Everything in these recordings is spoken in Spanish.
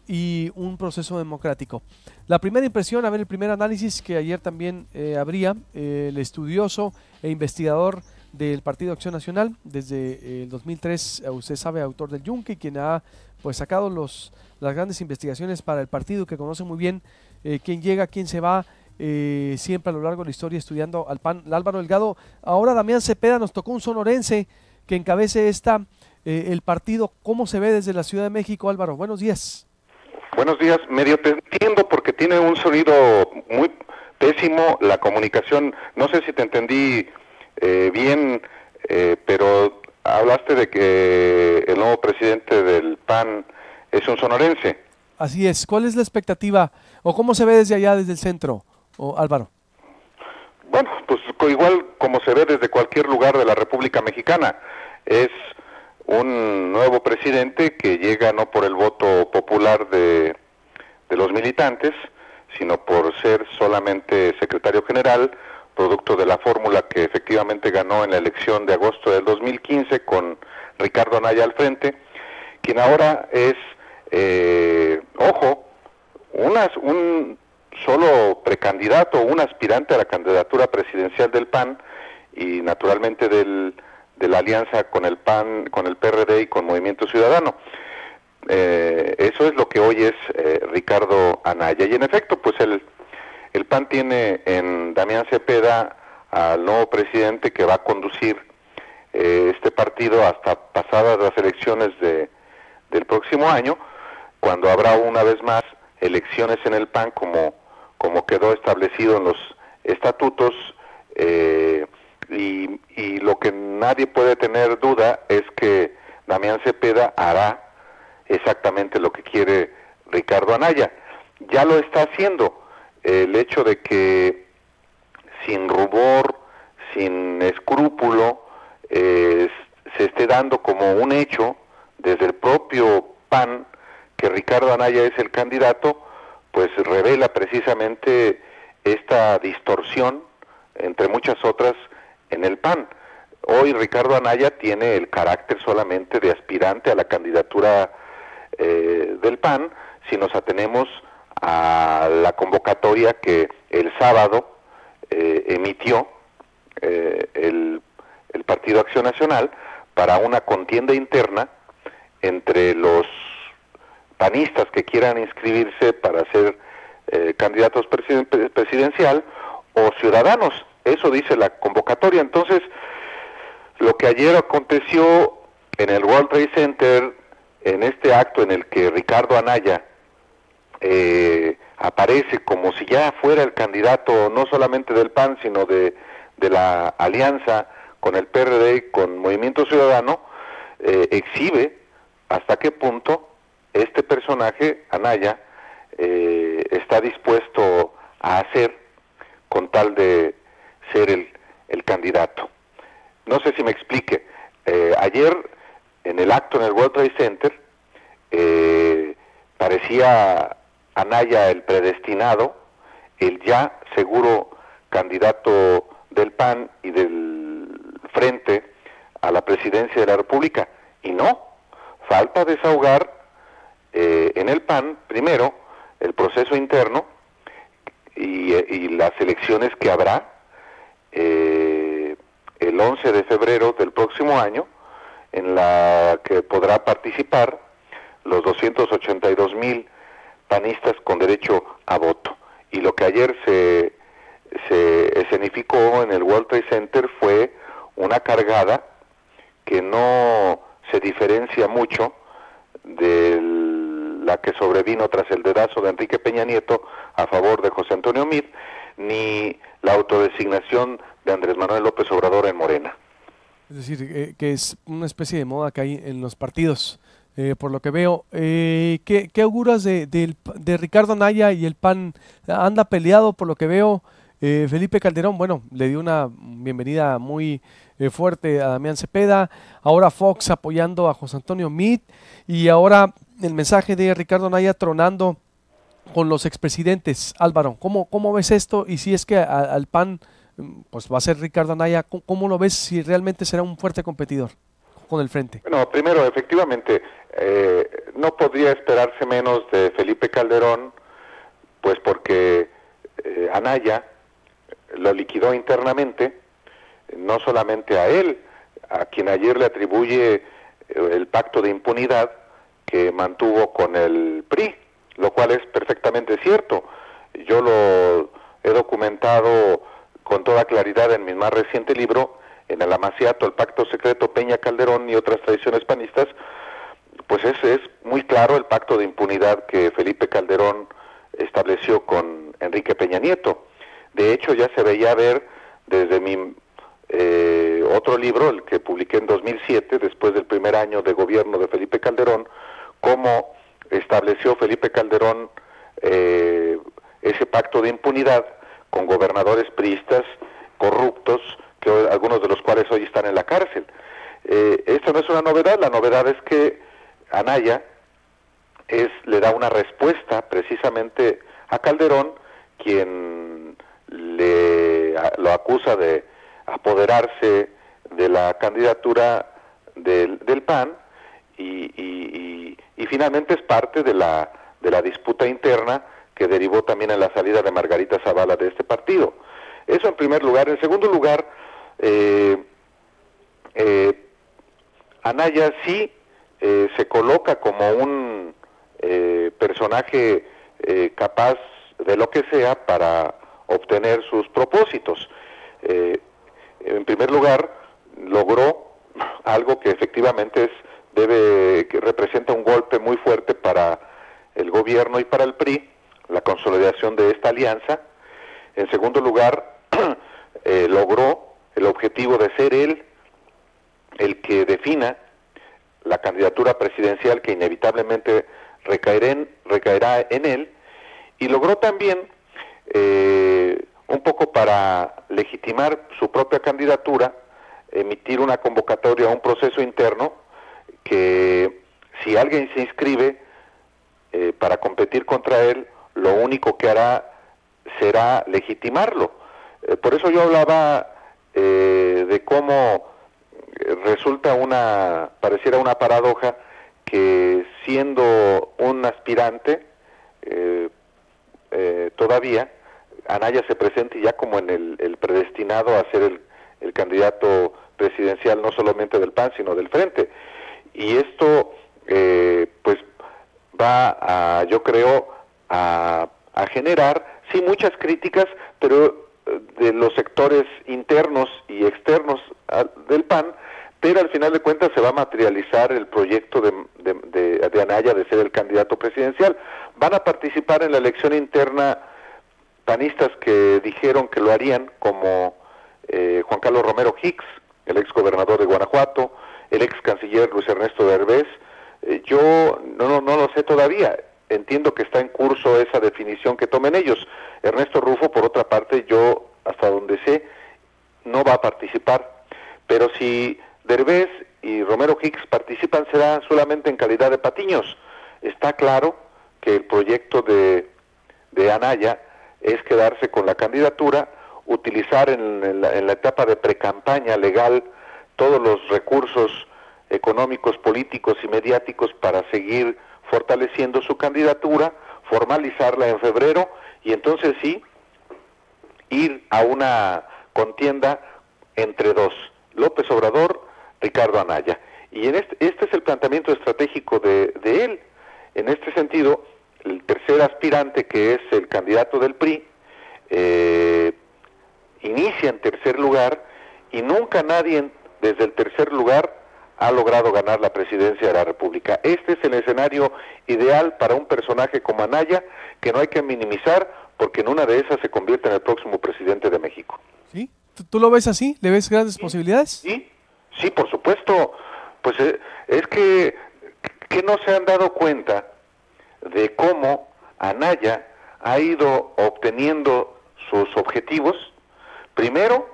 y un proceso democrático. La primera impresión, a ver, el primer análisis que ayer también abría el estudioso e investigador del Partido Acción Nacional desde el 2003, usted sabe, autor del Yunque, quien ha pues sacado las grandes investigaciones para el partido, que conoce muy bien quién llega, quién se va, siempre a lo largo de la historia estudiando al PAN. Álvaro Delgado, ahora Damián Cepeda, nos tocó un sonorense que encabece el partido. ¿Cómo se ve desde la Ciudad de México, Álvaro? Buenos días. Buenos días, medio te entiendo porque tiene un sonido muy pésimo la comunicación. No sé si te entendí bien, pero hablaste de que el nuevo presidente del PAN es un sonorense. Así es. ¿Cuál es la expectativa o cómo se ve desde allá, desde el centro, Álvaro? Bueno, pues igual como se ve desde cualquier lugar de la República Mexicana. Es un nuevo presidente que llega no por el voto popular de los militantes, sino por ser solamente secretario general, producto de la fórmula que efectivamente ganó en la elección de agosto del 2015 con Ricardo Anaya al frente, quien ahora es, un solo precandidato, un aspirante a la candidatura presidencial del PAN y naturalmente de la alianza con el PAN, con el PRD y con Movimiento Ciudadano. Eso es lo que hoy es Ricardo Anaya. Y en efecto, pues el PAN tiene en Damián Cepeda al nuevo presidente que va a conducir este partido hasta pasadas las elecciones del próximo año, cuando habrá una vez más elecciones en el PAN como quedó establecido en los estatutos, y lo que nadie puede tener duda es que Damián Cepeda hará exactamente lo que quiere Ricardo Anaya. Ya lo está haciendo. El hecho de que sin rubor, sin escrúpulo, se esté dando como un hecho desde el propio PAN que Ricardo Anaya es el candidato, pues revela precisamente esta distorsión, entre muchas otras, en el PAN. Hoy Ricardo Anaya tiene el carácter solamente de aspirante a la candidatura del PAN, si nos atenemos a la convocatoria que el sábado emitió el Partido Acción Nacional para una contienda interna entre los panistas que quieran inscribirse para ser candidatos presidencial o ciudadanos. Eso dice la convocatoria. Entonces, lo que ayer aconteció en el World Trade Center, en este acto en el que Ricardo Anaya aparece como si ya fuera el candidato no solamente del PAN, sino de la alianza con el PRD y con Movimiento Ciudadano, exhibe hasta qué punto este personaje, Anaya, está dispuesto a hacer con tal de ser el candidato. No sé si me explique. Ayer, en el acto en el World Trade Center, parecía Anaya el predestinado, el ya seguro candidato del PAN y del Frente a la presidencia de la República. Y no, falta desahogar en el PAN, primero, el proceso interno y las elecciones que habrá el 11 de febrero del próximo año, en la que podrá participar los 282,000 panistas con derecho a voto. Y lo que ayer se escenificó en el World Trade Center fue una cargada que no se diferencia mucho de la que sobrevino tras el dedazo de Enrique Peña Nieto a favor de José Antonio Meade, ni la autodesignación de Andrés Manuel López Obrador en Morena. Es decir, que es una especie de moda que hay en los partidos, por lo que veo. ¿Qué auguras de Ricardo Anaya y el PAN? Anda peleado, por lo que veo. Felipe Calderón, bueno, le dio una bienvenida muy fuerte a Damián Cepeda. Ahora Fox apoyando a José Antonio Meade. Y ahora el mensaje de Ricardo Anaya tronando con los expresidentes. Álvaro, ¿cómo ves esto? Y si es que al PAN pues va a ser Ricardo Anaya, ¿cómo lo ves si realmente será un fuerte competidor con el frente? Bueno, primero, efectivamente, no podría esperarse menos de Felipe Calderón, pues porque Anaya lo liquidó internamente, no solamente a él, a quien ayer le atribuye el pacto de impunidad que mantuvo con el PRI, lo cual es perfectamente cierto. Yo lo he documentado con toda claridad en mi más reciente libro, en el Amaciato, el pacto secreto Peña-Calderón y otras tradiciones panistas. Pues es muy claro el pacto de impunidad que Felipe Calderón estableció con Enrique Peña Nieto. De hecho, ya se veía ver desde mi otro libro, el que publiqué en 2007, después del primer año de gobierno de Felipe Calderón, cómo estableció Felipe Calderón ese pacto de impunidad con gobernadores priistas corruptos, que hoy, algunos de los cuales hoy están en la cárcel. Esto no es una novedad, la novedad es que Anaya le da una respuesta precisamente a Calderón, quien lo acusa de apoderarse de la candidatura del PAN y finalmente es parte de la disputa interna que derivó también en la salida de Margarita Zavala de este partido. Eso en primer lugar. En segundo lugar, Anaya sí se coloca como un personaje capaz de lo que sea para obtener sus propósitos. En primer lugar, logró algo que efectivamente que representa un golpe muy fuerte para el gobierno y para el PRI, la consolidación de esta alianza. En segundo lugar, logró el objetivo de ser él el que defina la candidatura presidencial que inevitablemente recaerá en él, y logró también, un poco para legitimar su propia candidatura, emitir una convocatoria a un proceso interno que, si alguien se inscribe para competir contra él, lo único que hará será legitimarlo. Por eso yo hablaba de cómo pareciera una paradoja que, siendo un aspirante todavía, Anaya se presente ya como en el predestinado a ser el candidato presidencial, no solamente del PAN, sino del Frente. Y esto pues va yo creo, a generar, sí, muchas críticas, pero de los sectores internos y externos del PAN, pero al final de cuentas se va a materializar el proyecto de Anaya de ser el candidato presidencial. Van a participar en la elección interna panistas que dijeron que lo harían, como Juan Carlos Romero Hicks, el ex gobernador de Guanajuato, el ex canciller Luis Ernesto Derbez. Yo no lo sé todavía. Entiendo que está en curso esa definición que tomen ellos. Ernesto Rufo, por otra parte, yo hasta donde sé, no va a participar. Pero si Derbez y Romero Hicks participan, será solamente en calidad de patiños. Está claro que el proyecto de Anaya es quedarse con la candidatura, utilizar en la etapa de precampaña legal todos los recursos económicos, políticos y mediáticos para seguir fortaleciendo su candidatura, formalizarla en febrero y entonces sí ir a una contienda entre dos, López Obrador, Ricardo Anaya. Y este es el planteamiento estratégico de él. En este sentido, el tercer aspirante, que es el candidato del PRI, inicia en tercer lugar, y nunca nadie desde el tercer lugar ha logrado ganar la presidencia de la República. Este es el escenario ideal para un personaje como Anaya, que no hay que minimizar, porque en una de esas se convierte en el próximo presidente de México. ¿Sí? ¿Tú lo ves así? ¿Le ves grandes posibilidades? Sí, por supuesto. Pues es que no se han dado cuenta de cómo Anaya ha ido obteniendo sus objetivos. Primero,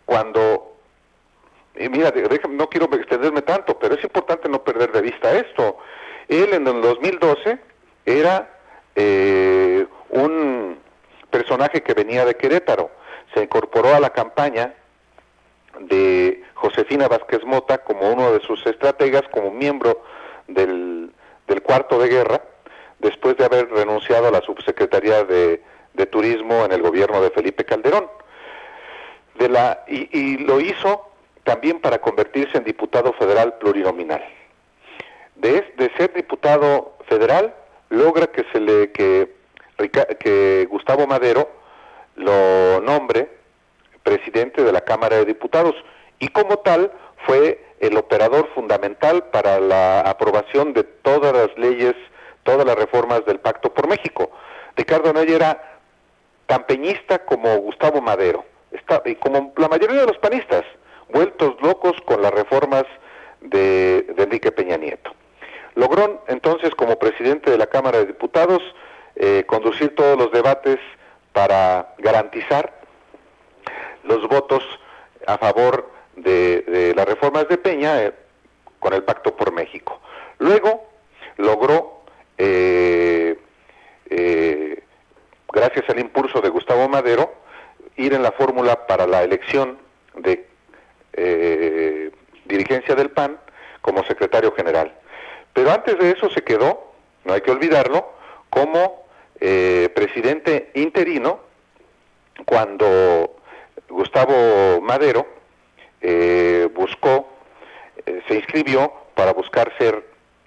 cuando... mira, no quiero extenderme tanto, pero es importante no perder de vista esto. Él en el 2012 era un personaje que venía de Querétaro. Se incorporó a la campaña de Josefina Vázquez Mota como uno de sus estrategas, como miembro del cuarto de guerra, después de haber renunciado a la subsecretaría de Turismo en el gobierno de Felipe Calderón. Y lo hizo también para convertirse en diputado federal plurinominal. De ser diputado federal, logra que Gustavo Madero lo nombre presidente de la Cámara de Diputados, y como tal fue el operador fundamental para la aprobación de todas las leyes, todas las reformas del Pacto por México. Ricardo Anaya era tan peñista como Gustavo Madero, y como la mayoría de los panistas, vueltos locos con las reformas de Enrique Peña Nieto. Logró entonces, como presidente de la Cámara de Diputados, conducir todos los debates para garantizar los votos a favor de las reformas de Peña con el Pacto por México. Luego logró, gracias al impulso de Gustavo Madero, ir en la fórmula para la elección de dirigencia del PAN como secretario general. Pero antes de eso se quedó, no hay que olvidarlo, como presidente interino cuando Gustavo Madero se inscribió para buscar ser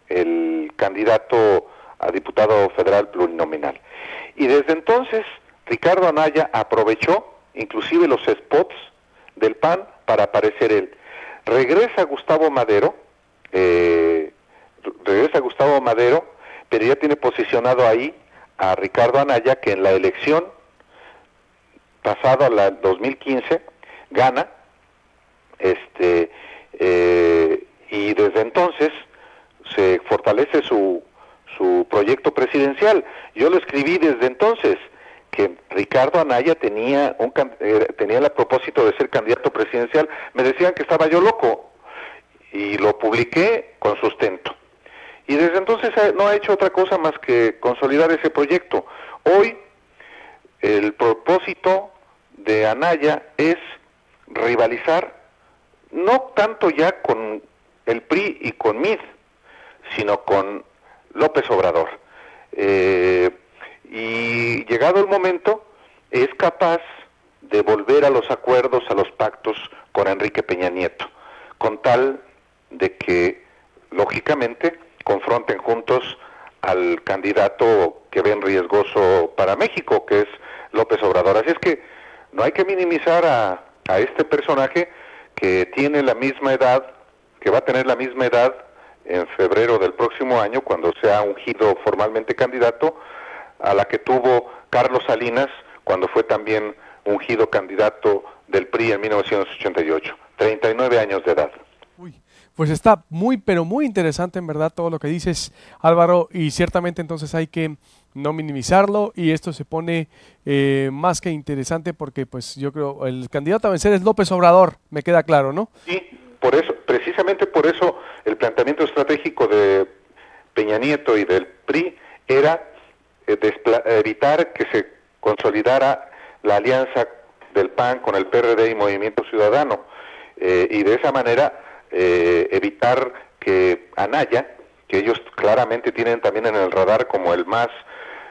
el candidato a diputado federal plurinominal. Y desde entonces Ricardo Anaya aprovechó inclusive los spots del PAN para aparecer él. Regresa Gustavo Madero, pero ya tiene posicionado ahí a Ricardo Anaya, que en la elección pasada, la 2015, gana, y desde entonces se fortalece su proyecto presidencial. Yo lo escribí desde entonces, que Ricardo Anaya tenía el propósito de ser candidato presidencial. Me decían que estaba yo loco, y lo publiqué con sustento. Y desde entonces no ha hecho otra cosa más que consolidar ese proyecto. Hoy el propósito de Anaya es rivalizar, no tanto ya con el PRI y con MID, sino con López Obrador. Y llegado el momento, es capaz de volver a los acuerdos, a los pactos con Enrique Peña Nieto, con tal de que, lógicamente, confronten juntos al candidato que ven riesgoso para México, que es López Obrador. Así es que no hay que minimizar a este personaje, que tiene la misma edad, que va a tener la misma edad en febrero del próximo año, cuando sea ungido formalmente candidato, a la que tuvo Carlos Salinas cuando fue también ungido candidato del PRI en 1988, 39 años de edad. Uy, pues está muy, pero muy interesante en verdad todo lo que dices, Álvaro, y ciertamente entonces hay que no minimizarlo, y esto se pone más que interesante, porque pues yo creo el candidato a vencer es López Obrador, me queda claro, ¿no? Sí, por eso, precisamente por eso el planteamiento estratégico de Peña Nieto y del PRI era evitar que se consolidara la alianza del PAN con el PRD y Movimiento Ciudadano, y de esa manera evitar que Anaya, que ellos claramente tienen también en el radar como el más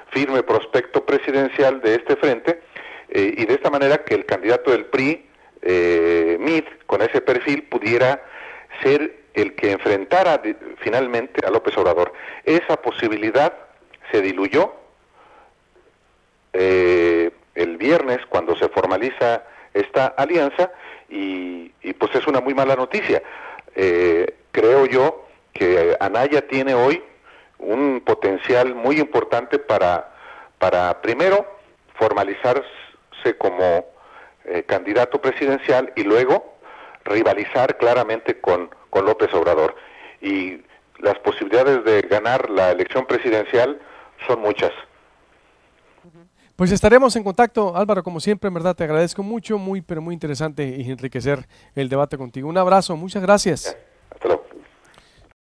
firme prospecto presidencial de este frente, y de esta manera que el candidato del PRI, MID, con ese perfil, pudiera ser el que enfrentara finalmente a López Obrador. Esa posibilidad se diluyó el viernes, cuando se formaliza esta alianza, y pues es una muy mala noticia. Creo yo que Anaya tiene hoy un potencial muy importante para primero formalizarse como candidato presidencial, y luego rivalizar claramente con López Obrador. Y las posibilidades de ganar la elección presidencial son muchas. Pues estaremos en contacto, Álvaro, como siempre, en verdad te agradezco mucho, muy, pero muy interesante y enriquecer el debate contigo. Un abrazo, muchas gracias.